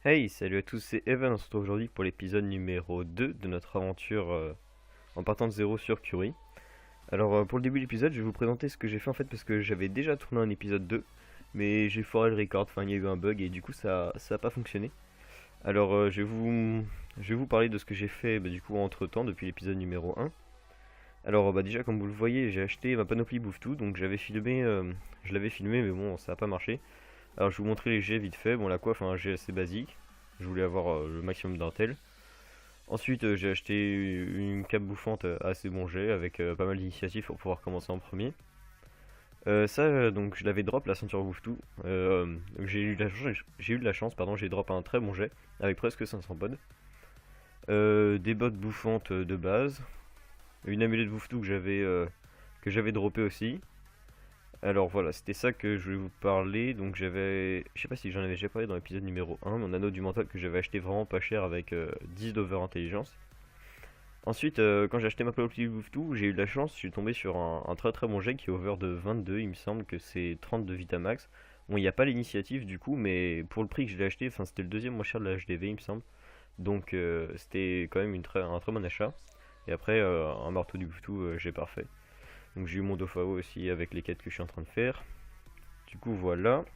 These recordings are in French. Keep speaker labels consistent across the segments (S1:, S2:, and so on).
S1: Hey, salut à tous, c'est Evan. On se retrouve aujourd'hui pour l'épisode numéro 2 de notre aventure en partant de zéro sur Curie. Alors, pour le début de l'épisode, je vais vous présenter ce que j'ai fait en fait parce que j'avais déjà tourné un épisode 2, mais j'ai foiré le record, enfin il y a eu un bug et du coup ça a pas fonctionné. Alors, je vais vous parler de ce que j'ai fait du coup entre temps depuis l'épisode numéro 1. Alors, déjà, comme vous le voyez, j'ai acheté ma panoplie Bouffe-Tout, donc je l'avais filmé, mais bon, ça a pas marché. Alors je vais vous montrer les jets vite fait. Bon, la coiffe, un jet assez basique. Je voulais avoir le maximum d'intel. Ensuite, j'ai acheté une cape bouffante assez bon jet avec pas mal d'initiatives pour pouvoir commencer en premier. Donc je l'avais drop la ceinture bouffe tout. J'ai eu de la chance, pardon, j'ai drop un très bon jet avec presque 500 pods. Des bottes bouffantes de base. Une amulette bouffe tout que j'avais droppé aussi. Alors voilà, c'était ça que je voulais vous parler. Donc je sais pas si j'en avais déjà parlé dans l'épisode numéro 1, mon anneau du mental que j'avais acheté vraiment pas cher avec 10 d'over intelligence. Ensuite, quand j'ai acheté ma panoplie bouffe tout, j'ai eu de la chance, je suis tombé sur un très très bon jet qui est over de 22, il me semble que c'est 30 de Vitamax. Bon, il n'y a pas l'initiative du coup, mais pour le prix que je l'ai acheté, enfin c'était le deuxième moins cher de la HDV, il me semble. Donc c'était quand même un très bon achat. Et après, un marteau du bouffe tout, j'ai parfait. Donc j'ai eu mon Dofao aussi avec les quêtes que je suis en train de faire. Du coup, voilà.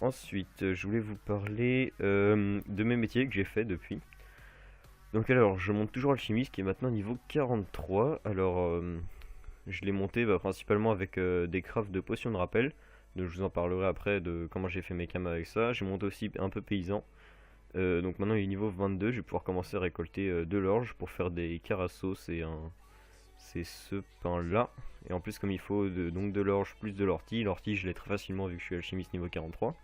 S1: Ensuite, je voulais vous parler de mes métiers que j'ai fait depuis. Donc alors, je monte toujours alchimiste qui est maintenant niveau 43. Alors, je l'ai monté principalement avec des crafts de potions de rappel. Donc je vous en parlerai après de comment j'ai fait mes cams avec ça. J'ai monté aussi un peu paysan. Donc maintenant il est niveau 22, je vais pouvoir commencer à récolter de l'orge pour faire des carassos et un... C'est ce pain là. Et en plus comme il faut donc de l'orge plus de l'ortie. L'ortie je l'ai très facilement vu que je suis alchimiste niveau 43.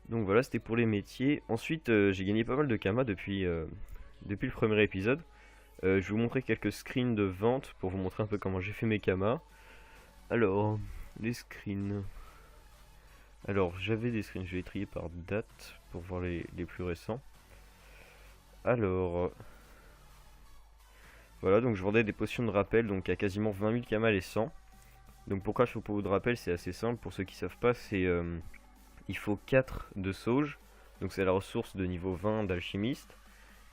S1: Donc voilà, c'était pour les métiers. Ensuite, j'ai gagné pas mal de kamas depuis le premier épisode. Je vais vous montrer quelques screens de vente pour vous montrer un peu comment j'ai fait mes kamas. Alors, les screens. Alors, j'avais des screens, je vais les trier par date pour voir les plus récents. Alors, voilà, donc je vendais des potions de rappel, donc à quasiment 20 000 kamas les 100. Donc pourquoi je fais pour de rappel, c'est assez simple, pour ceux qui savent pas, il faut 4 de sauge, donc c'est la ressource de niveau 20 d'alchimiste,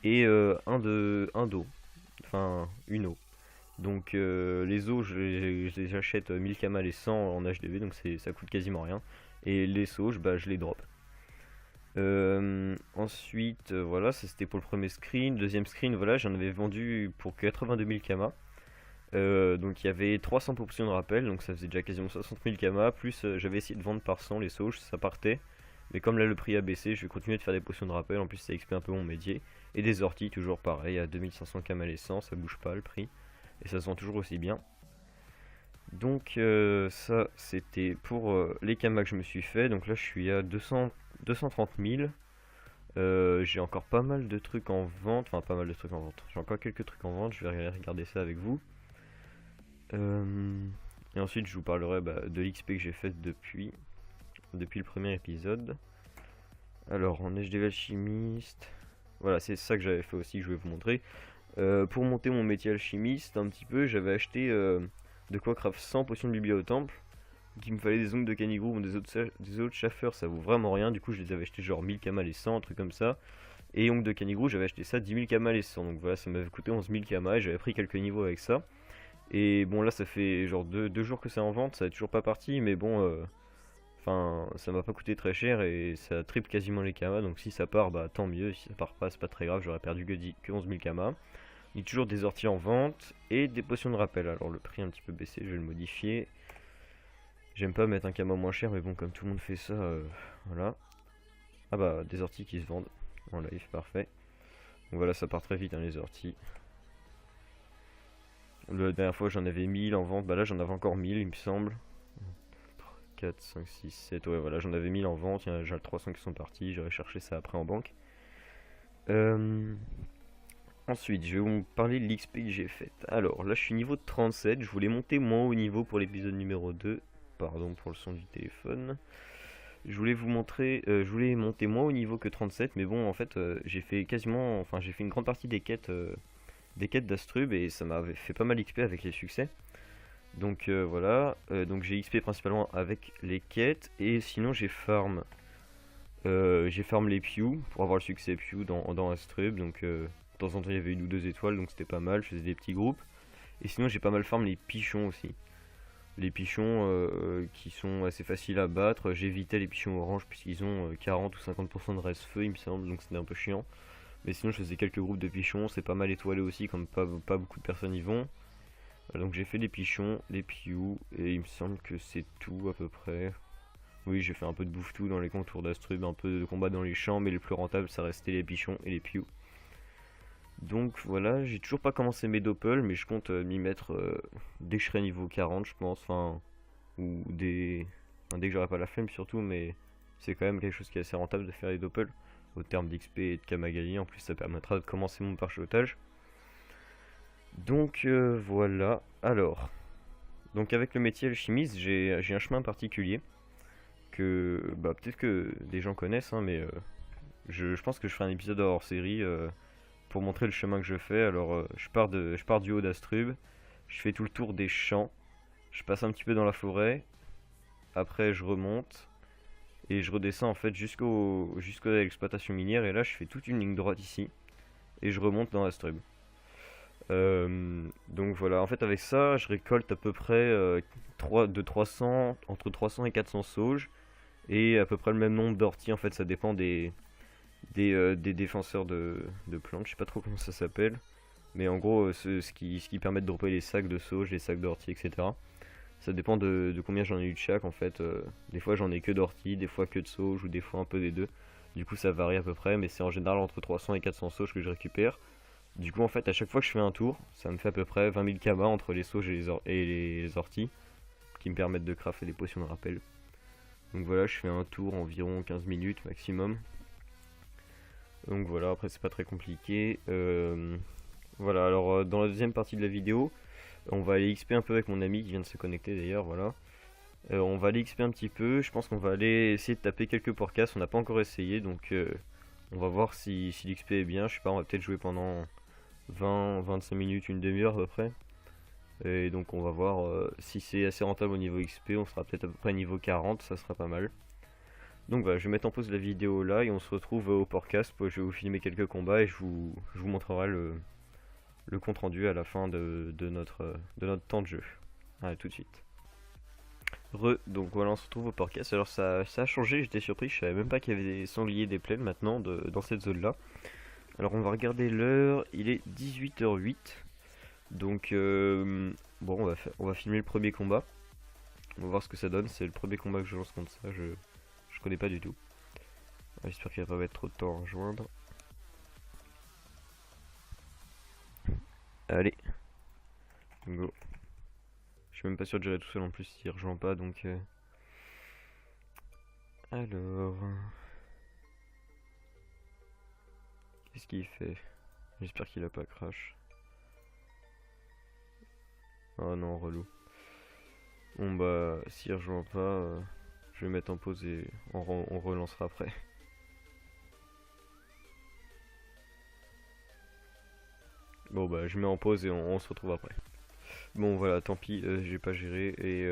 S1: et un d'eau, enfin une eau. Donc les eaux, je les achète 1000 kamas les 100 en HDV, donc ça coûte quasiment rien. Et les sauges, je les drop. Ensuite, voilà, ça c'était pour le premier screen. Deuxième screen, voilà, j'en avais vendu pour 82 000 kamas. Donc il y avait 300 potions de rappel, donc ça faisait déjà quasiment 60 000 kamas. Plus j'avais essayé de vendre par 100 les sauges, ça partait. Mais comme là le prix a baissé, je vais continuer de faire des potions de rappel. En plus ça XP un peu mon métier. Et des orties, toujours pareil, à 2500 kamas les 100, ça bouge pas le prix. Et ça se vend toujours aussi bien. Donc ça c'était pour les kamas que je me suis fait. Donc là je suis à 230 000. J'ai encore pas mal de trucs en vente. Enfin pas mal de trucs en vente. J'ai encore quelques trucs en vente. Je vais regarder ça avec vous. Et ensuite je vous parlerai de l'XP que j'ai fait depuis le premier épisode. Alors en HDV alchimiste. Voilà, c'est ça que j'avais fait aussi que je vais vous montrer. Pour monter mon métier alchimiste un petit peu, j'avais acheté de quoi craft 100 potions de biblia au temple. Donc il me fallait des ongles de canigrou ou des autres chaffeurs, ça vaut vraiment rien. Du coup, je les avais achetés genre 1000 kamas les 100, un truc comme ça. Et ongles de canigrou, j'avais acheté ça 10 000 kamas les 100. Donc voilà, ça m'avait coûté 11 000 kamas et j'avais pris quelques niveaux avec ça. Et bon, là, ça fait genre deux jours que c'est en vente, ça est toujours pas parti, mais bon, enfin, ça m'a pas coûté très cher et ça triple quasiment les kamas. Donc si ça part, tant mieux. Si ça part pas, c'est pas très grave, j'aurais perdu que 11 000 kamas. Il y a toujours des orties en vente et des potions de rappel. Alors le prix est un petit peu baissé, je vais le modifier. J'aime pas mettre un cama moins cher, mais bon, comme tout le monde fait ça, voilà. Ah des orties qui se vendent en live, parfait. Donc voilà, ça part très vite, hein, les orties. La dernière fois, j'en avais 1000 en vente. Là, j'en avais encore 1000, il me semble. 4, 5, 6, 7, ouais, voilà, j'en avais 1000 en vente. Il y en a déjà 300 qui sont partis. J'irai chercher ça après en banque. Ensuite, je vais vous parler de l'XP que j'ai faite. Alors, là, je suis niveau 37. Je voulais monter moins haut niveau pour l'épisode numéro 2. Pardon pour le son du téléphone. Je voulais vous montrer, je voulais monter moins haut niveau que 37, mais bon, en fait, j'ai fait j'ai fait une grande partie des quêtes d'Astrub et ça m'avait fait pas mal XP avec les succès. Donc voilà, donc j'ai XP principalement avec les quêtes et sinon j'ai farm J'ai farm les Pew pour avoir le succès Pew dans Astrub. Donc de temps en temps il y avait une ou deux étoiles, donc c'était pas mal, je faisais des petits groupes. Et sinon j'ai pas mal farm les pichons aussi. Les pichons qui sont assez faciles à battre. J'évitais les pichons orange puisqu'ils ont 40 ou 50% de reste feu il me semble, donc c'était un peu chiant. Mais sinon je faisais quelques groupes de pichons, c'est pas mal étoilé aussi comme pas beaucoup de personnes y vont. Donc j'ai fait les pichons, les Pew, et il me semble que c'est tout à peu près. Oui, j'ai fait un peu de bouffe-tout dans les contours d'Astrub, un peu de combat dans les champs, mais les plus rentables ça restait les pichons et les Pew. Donc voilà, j'ai toujours pas commencé mes doppels, mais je compte m'y mettre dès que je serai niveau 40, je pense, enfin, ou dès que j'aurai pas la flemme surtout, mais c'est quand même quelque chose qui est assez rentable de faire les doppels, au terme d'XP et de Kamagali, en plus ça permettra de commencer mon parachutage. Donc voilà, alors, donc avec le métier alchimiste, j'ai un chemin particulier, que bah, peut-être que des gens connaissent, hein, mais je pense que je ferai un épisode hors série pour montrer le chemin que je fais. Alors je pars du haut d'Astrub, je fais tout le tour des champs, je passe un petit peu dans la forêt, après je remonte et je redescends en fait jusqu'à l'exploitation minière et là je fais toute une ligne droite ici et je remonte dans Astrub. Donc voilà, en fait avec ça je récolte à peu près de 300, entre 300 et 400 sauges et à peu près le même nombre d'orties. En fait ça dépend des défenseurs de plantes, je sais pas trop comment ça s'appelle. Mais en gros, ce qui permet de dropper les sacs de sauge, les sacs d'ortie, etc. Ça dépend de combien j'en ai eu de chaque en fait. Des fois j'en ai que d'ortie, des fois que de sauge, ou des fois un peu des deux. Du coup ça varie à peu près, mais c'est en général entre 300 et 400 sauges que je récupère. Du coup en fait à chaque fois que je fais un tour, ça me fait à peu près 20 000 kamas entre les sauges et les orties, qui me permettent de crafter des potions de rappel. Donc voilà, je fais un tour environ 15 minutes maximum. Donc voilà, après c'est pas très compliqué. Voilà, alors dans la deuxième partie de la vidéo, on va aller XP un peu avec mon ami qui vient de se connecter d'ailleurs, voilà. On va aller XP un petit peu, je pense qu'on va aller essayer de taper quelques porcasses, on n'a pas encore essayé, donc on va voir si l'XP est bien, je sais pas, on va peut-être jouer pendant 20-25 minutes, une demi-heure à peu près. Et donc on va voir si c'est assez rentable au niveau XP, on sera peut-être à peu près niveau 40, ça sera pas mal. Donc voilà, je vais mettre en pause la vidéo là et on se retrouve au podcast. Je vais vous filmer quelques combats et je vous montrerai le compte rendu à la fin de notre temps de jeu. Allez, tout de suite. Donc voilà, on se retrouve au podcast. Alors ça a changé, j'étais surpris, je savais même pas qu'il y avait des sangliers des plaines maintenant dans cette zone là. Alors on va regarder l'heure, il est 18h08. Donc bon, on va filmer le premier combat. On va voir ce que ça donne, c'est le premier combat que je lance contre ça, je connais pas du tout. J'espère qu'il va pas mettre trop de temps à rejoindre. Allez, go. Je suis même pas sûr de gérer tout seul en plus s'il rejoint pas donc. Alors. Qu'est-ce qu'il fait? J'espère qu'il a pas crash. Oh non, relou. Bon bah, s'il rejoint pas, je vais mettre en pause et on relancera après. Bon bah, je mets en pause et on se retrouve après. Bon voilà, tant pis, j'ai pas géré et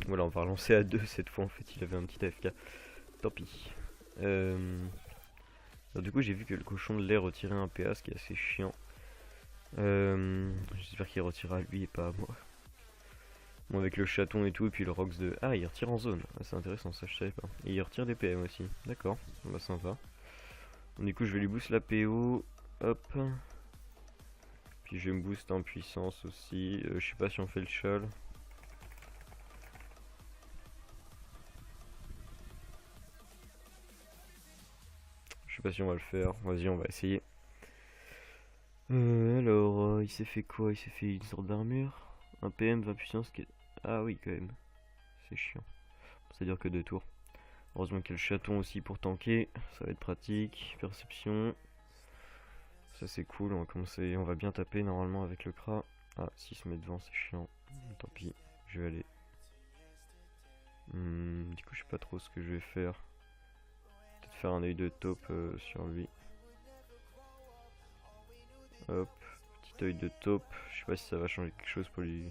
S1: voilà, on va relancer à 2 cette fois en fait, il avait un petit AFK. Tant pis. Alors, du coup, j'ai vu que le cochon de lait retirait un PA, ce qui est assez chiant. J'espère qu'il retirera lui et pas à moi. Bon, avec le chaton et tout, et puis le Rox de... Ah, il retire en zone. Ah, c'est intéressant, ça je savais pas. Et il retire des PM aussi. D'accord, bah sympa. Bon, du coup, je vais lui boost la PO. Hop. Puis je vais me boost en puissance aussi. Je sais pas si on fait le chal. Je sais pas si on va le faire. Vas-y, on va essayer. Alors, il s'est fait quoi? Il s'est fait une sorte d'armure. Un PM, 20 puissance. Ah oui, quand même. C'est chiant. C'est-à-dire que 2 tours. Heureusement qu'il y a le chaton aussi pour tanker. Ça va être pratique. Perception. Ça c'est cool. On va commencer. On va bien taper normalement avec le Kra. Ah, s'il se met devant, c'est chiant. Tant pis. Je vais aller. Du coup, je sais pas trop ce que je vais faire. Peut-être faire un œil de taupe sur lui. Hop. Petit œil de taupe. Je sais pas si ça va changer quelque chose pour lui.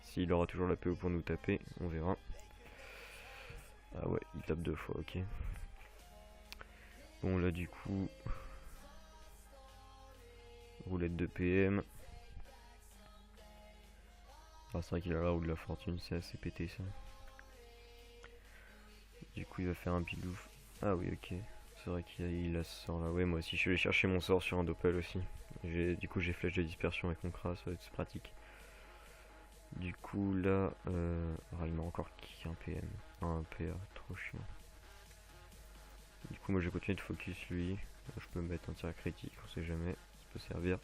S1: S'il aura toujours la PO pour nous taper. On verra. Ah ouais, il tape 2 fois, ok. Bon là du coup, roulette de PM. Ah, c'est vrai qu'il a la roue de la fortune, c'est assez pété ça. Du coup il va faire un bilouf. Ah oui ok, c'est vrai qu'il a ce sort là. Ouais moi aussi je suis allé chercher mon sort sur un doppel aussi. Du coup j'ai flèche de dispersion avec mon cras, ça va être pratique. Du coup là, il m'a encore kické un PM. Un PA, trop chiant. Du coup moi je vais continuer de focus lui. Je peux me mettre un tir critique, on sait jamais, ça peut servir.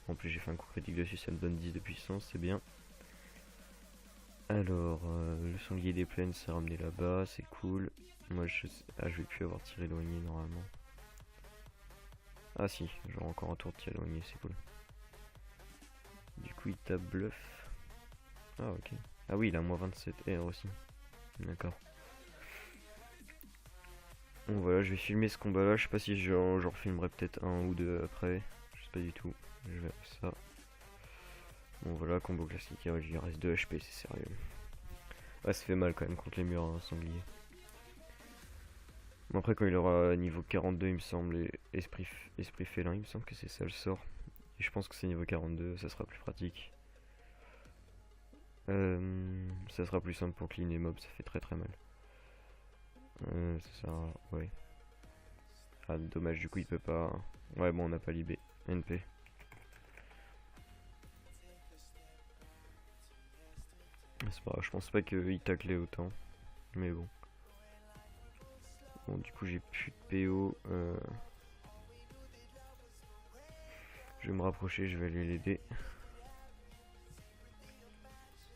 S1: En plus j'ai fait un coup critique dessus, ça me donne 10 de puissance, c'est bien. Alors, le sanglier des plaines s'est ramené là-bas, c'est cool. Moi je vais plus avoir tir éloigné normalement. Ah si, j'aurai encore un tour de tir éloigné, c'est cool. Du coup il tape bluff. Ah ok. Ah oui il a moins 27 R aussi. D'accord. Bon voilà, je vais filmer ce combat là, je sais pas si j'en refilmerai peut-être un ou deux après. Je sais pas du tout, je verrai ça. Bon voilà, combo classique, il reste 2 HP, c'est sérieux. Ouais ça fait mal quand même contre les murs hein, sanglier. Bon après quand il aura niveau 42 il me semble, esprit félin, il me semble que c'est ça le sort. Et je pense que c'est niveau 42, ça sera plus pratique. Ça sera plus simple pour clean les mobs, ça fait très très mal. Ça sert ouais. Ah dommage du coup il peut pas. Ouais bon on n'a pas libé. NP. C'est pas grave, je pense pas qu'il taclait autant. Mais bon. Bon du coup j'ai plus de PO. Je vais me rapprocher, je vais aller l'aider.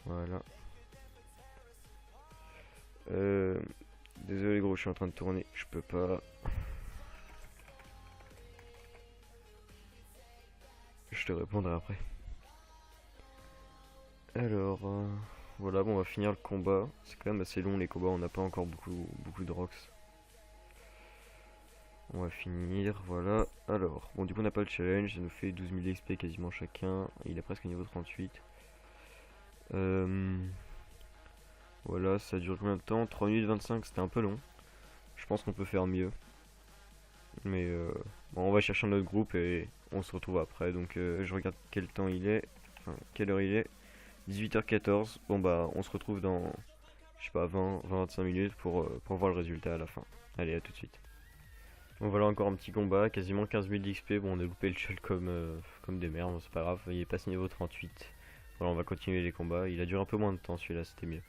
S1: Voilà. Désolé gros, je suis en train de tourner, je peux pas. Je te répondrai après. Alors, voilà, bon, on va finir le combat. C'est quand même assez long les combats, on n'a pas encore beaucoup de rocks. On va finir, voilà. Alors, bon, du coup, on n'a pas le challenge, ça nous fait 12 000 XP quasiment chacun. Il est presque niveau 38. Voilà, ça dure combien de temps? 3 minutes 25, c'était un peu long. Je pense qu'on peut faire mieux. Mais bon, on va chercher un autre groupe et on se retrouve après. Donc, je regarde quel temps il est. Enfin, quelle heure il est. 18h14. Bon, bah, on se retrouve dans, je sais pas, 20-25 minutes pour voir le résultat à la fin. Allez, à tout de suite. Bon voilà encore un petit combat, quasiment 15 000 d'XP, bon on a loupé le shell comme des merdes, c'est pas grave, il est passé niveau 38. Voilà on va continuer les combats, il a duré un peu moins de temps celui-là, c'était mieux.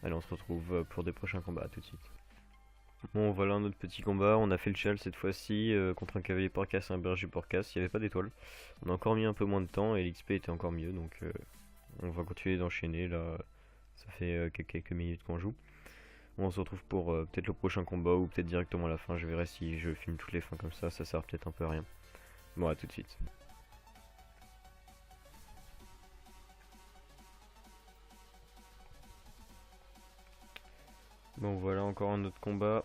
S1: Allez on se retrouve pour des prochains combats, à tout de suite. Bon voilà un autre petit combat, on a fait le shell cette fois-ci contre un cavalier porcasse et un berger porcasse, il n'y avait pas d'étoile. On a encore mis un peu moins de temps et l'XP était encore mieux, donc on va continuer d'enchaîner là, ça fait quelques minutes qu'on joue. On se retrouve pour peut-être le prochain combat ou peut-être directement à la fin. Je verrai si je filme toutes les fins comme ça sert peut-être un peu à rien. Bon, à tout de suite. Bon, voilà encore un autre combat.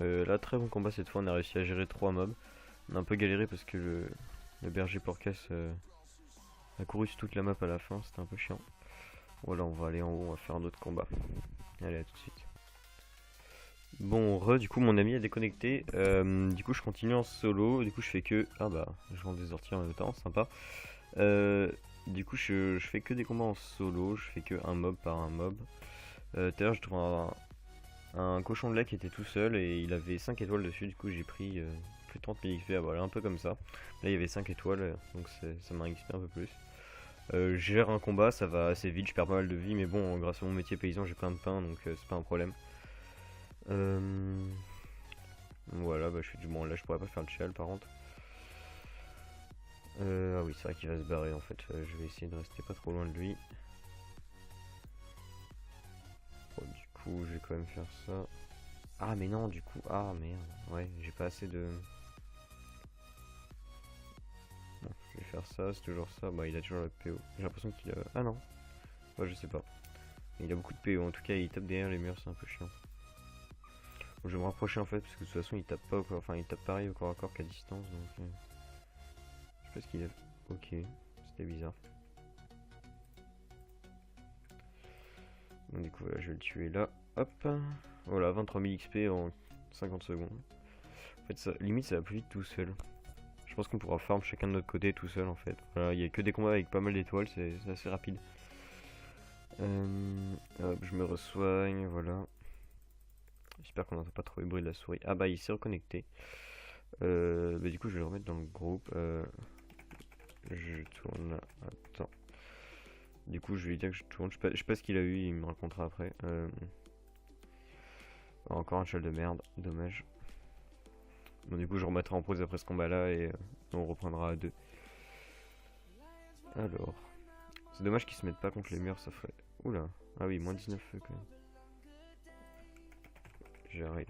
S1: Là, très bon combat cette fois. On a réussi à gérer 3 mobs. On a un peu galéré parce que le berger porcasse a couru sur toute la map à la fin. C'était un peu chiant. Voilà, on va aller en haut. On va faire un autre combat. Allez, à tout de suite. Bon, du coup, mon ami a déconnecté. Du coup, je continue en solo. Du coup, je fais que. Ah bah, je vends des orties en même temps, sympa. Du coup, je fais que des combats en solo. Je fais que un mob par un mob. Tout à l'heure, je trouve un cochon de lait qui était tout seul et il avait 5 étoiles dessus. Du coup, j'ai pris plus de 30 000 XP. Voilà, un peu comme ça. Là, il y avait 5 étoiles, donc ça m'a XP un peu plus. Je gère un combat, ça va assez vite. Je perds pas mal de vie, mais bon, grâce à mon métier paysan, j'ai plein de pain, donc c'est pas un problème. Voilà, bah je fais du bon là, je pourrais pas faire le shell par contre. Ah oui, c'est vrai qu'il va se barrer en fait. Je vais essayer de rester pas trop loin de lui. Bon, du coup, je vais quand même faire ça. Ah, mais non, du coup, ah merde. Ouais, j'ai pas assez de. Bon, je vais faire ça, c'est toujours ça. Bah, il a toujours le PO. J'ai l'impression qu'il a. Ah non, bah, je sais pas. Il a beaucoup de PO. En tout cas, il tape derrière les murs, c'est un peu chiant. Bon, je vais me rapprocher en fait, parce que de toute façon, il tape pas quoi. Enfin, il tape pareil au corps à corps qu'à distance. Donc, je sais pas ce qu'il a. Ok, c'était bizarre. Donc, du coup, voilà, je vais le tuer là. Hop. Voilà, 23 000 XP en 50 secondes. En fait, ça, limite, ça va plus vite tout seul. Je pense qu'on pourra farm chacun de notre côté tout seul en fait. Voilà, il y a que des combats avec pas mal d'étoiles, c'est assez rapide. Hop, je me resoigne, voilà. J'espère qu'on n'entend pas trop le bruit de la souris. Ah bah il s'est reconnecté. Bah, du coup je vais le remettre dans le groupe. Je tourne là. Attends. Du coup je vais lui dire que je tourne. Je sais pas ce qu'il a eu, il me racontera après. Encore un cheval de merde, dommage. Bon du coup je remettrai en pause après ce combat là et on reprendra à deux. Alors. C'est dommage qu'ils se mettent pas contre les murs, ça ferait... Oula. Ah oui, moins 19 feux quand même. J'arrive.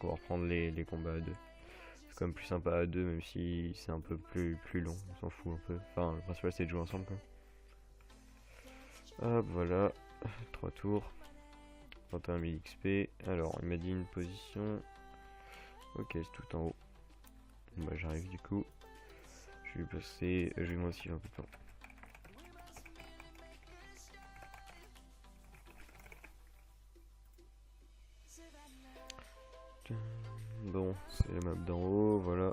S1: On va reprendre les combats à deux. C'est quand même plus sympa à deux, même si c'est un peu plus long. On s'en fout un peu. Enfin, le principal c'est de jouer ensemble quoi. Hop, voilà. 3 tours. 21 000 XP. Alors, il m'a dit une position. Ok, c'est tout en haut. Bon, bah, j'arrive du coup. Je vais passer. Je vais moi aussi un peu de temps. Bon, c'est la map d'en haut, voilà.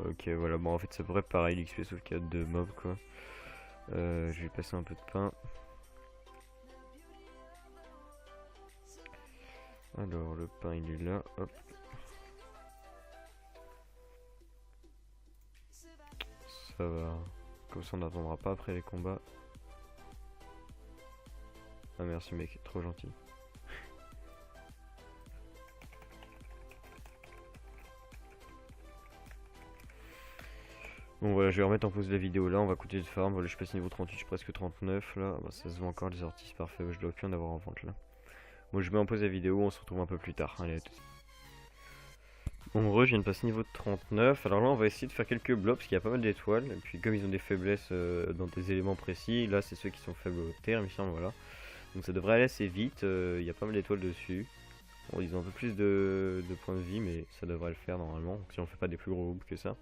S1: Ok, voilà, bon en fait c'est à peu près pareil l'XP sauf qu'il y a deux mobs quoi. Je vais passer un peu de pain. Alors le pain il est là, hop. Ça va. Comme ça on n'attendra pas après les combats. Ah merci mec, trop gentil. Bon voilà, je vais remettre en pause la vidéo là, on va continuer de farm. Voilà, je passe niveau 38, je suis presque 39 là. Bah, ça se voit encore les orties, parfait, je dois plus en avoir en vente là. Bon, je mets en pause la vidéo, on se retrouve un peu plus tard. Allez, à tout de suite. Bon, je viens de passer niveau de 39. Alors là, on va essayer de faire quelques blobs parce qu'il y a pas mal d'étoiles. Et puis, comme ils ont des faiblesses dans des éléments précis, là, c'est ceux qui sont faibles aux terres, il me semble, voilà. Donc, ça devrait aller assez vite. Il y a pas mal d'étoiles dessus. Bon, ils ont un peu plus de points de vie, mais ça devrait le faire normalement. Donc, si on fait pas des plus gros groupes que ça.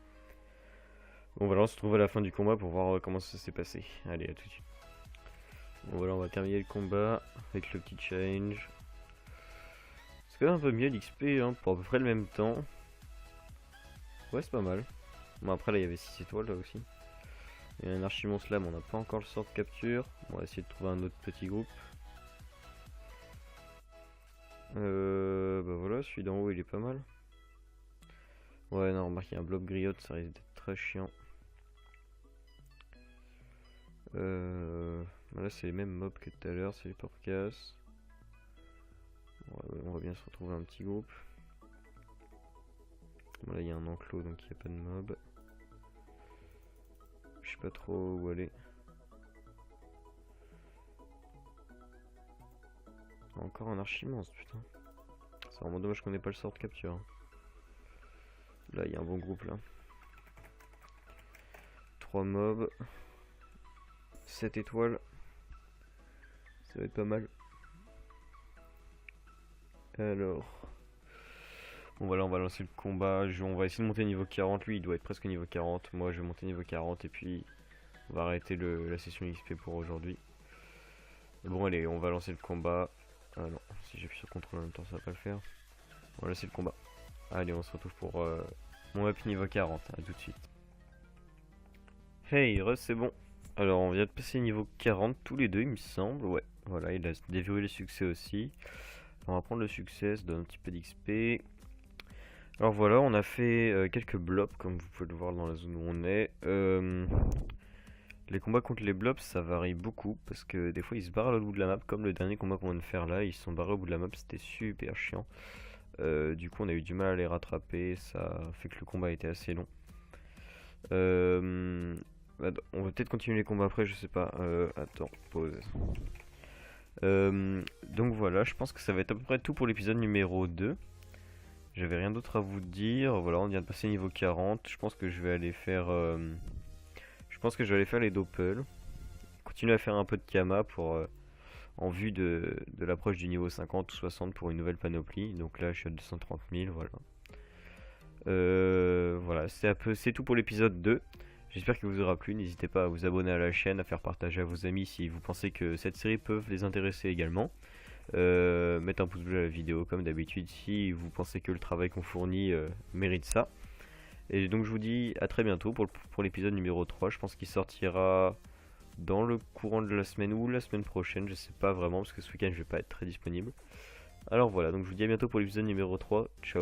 S1: Bon, voilà, on se retrouve à la fin du combat pour voir comment ça s'est passé. Allez, à tout de suite. Bon, voilà, on va terminer le combat avec le petit challenge. C'est quand même un peu mieux l'XP hein, pour à peu près le même temps. Ouais, c'est pas mal. Bon, après, là, il y avait 6 étoiles là aussi. Il y a un archimonstre là, mais on n'a pas encore le sort de capture. On va essayer de trouver un autre petit groupe. Bah voilà, celui d'en haut il est pas mal. Ouais, non, remarque, il y a un blob griotte, ça risque d'être très chiant. Là, c'est les mêmes mobs que tout à l'heure, c'est les porcasses. Ouais, on va bien se retrouver un petit groupe. Là, il y a un enclos donc il n'y a pas de mob. Je sais pas trop où aller. Encore un archimonstre, putain. C'est vraiment dommage qu'on ait pas le sort de capture. Hein. Là, il y a un bon groupe là. 3 mobs. 7 étoiles. Ça va être pas mal. Alors. Bon voilà, on va lancer le combat. On va essayer de monter niveau 40. Lui, il doit être presque niveau 40. Moi, je vais monter niveau 40 et puis on va arrêter la session XP pour aujourd'hui. Bon, allez, on va lancer le combat. Ah non, si j'appuie sur CTRL en même temps, ça va pas le faire. On va lancer le combat. Allez, on se retrouve pour mon up niveau 40. À tout de suite. Hey, c'est bon. Alors, on vient de passer niveau 40 tous les deux, il me semble. Ouais, voilà, il a déverrouillé le succès aussi. On va prendre le succès, ça donne un petit peu d'XP. Alors voilà, on a fait quelques blobs, comme vous pouvez le voir dans la zone où on est. Les combats contre les blobs, ça varie beaucoup, parce que des fois ils se barrent à l'autre bout de la map, comme le dernier combat qu'on vient de faire là, ils se sont barrés au bout de la map, c'était super chiant. Du coup on a eu du mal à les rattraper, ça fait que le combat était assez long. On va peut-être continuer les combats après, je sais pas. Attends, pause. Donc voilà, je pense que ça va être à peu près tout pour l'épisode numéro 2. J'avais rien d'autre à vous dire. Voilà, on vient de passer niveau 40. Je pense que je vais aller faire les doppels. Continuer à faire un peu de Kama pour en vue de l'approche du niveau 50 ou 60 pour une nouvelle panoplie. Donc là, je suis à 230 000, voilà. Voilà, c'est tout pour l'épisode 2. J'espère qu'il vous aura plu. N'hésitez pas à vous abonner à la chaîne, à faire partager à vos amis si vous pensez que cette série peut les intéresser également. Mettre un pouce bleu à la vidéo comme d'habitude si vous pensez que le travail qu'on fournit mérite ça. Et donc je vous dis à très bientôt pour l'épisode numéro 3. Je pense qu'il sortira dans le courant de la semaine ou la semaine prochaine, je sais pas vraiment parce que ce week-end je vais pas être très disponible. Alors voilà, donc je vous dis à bientôt pour l'épisode numéro 3. Ciao.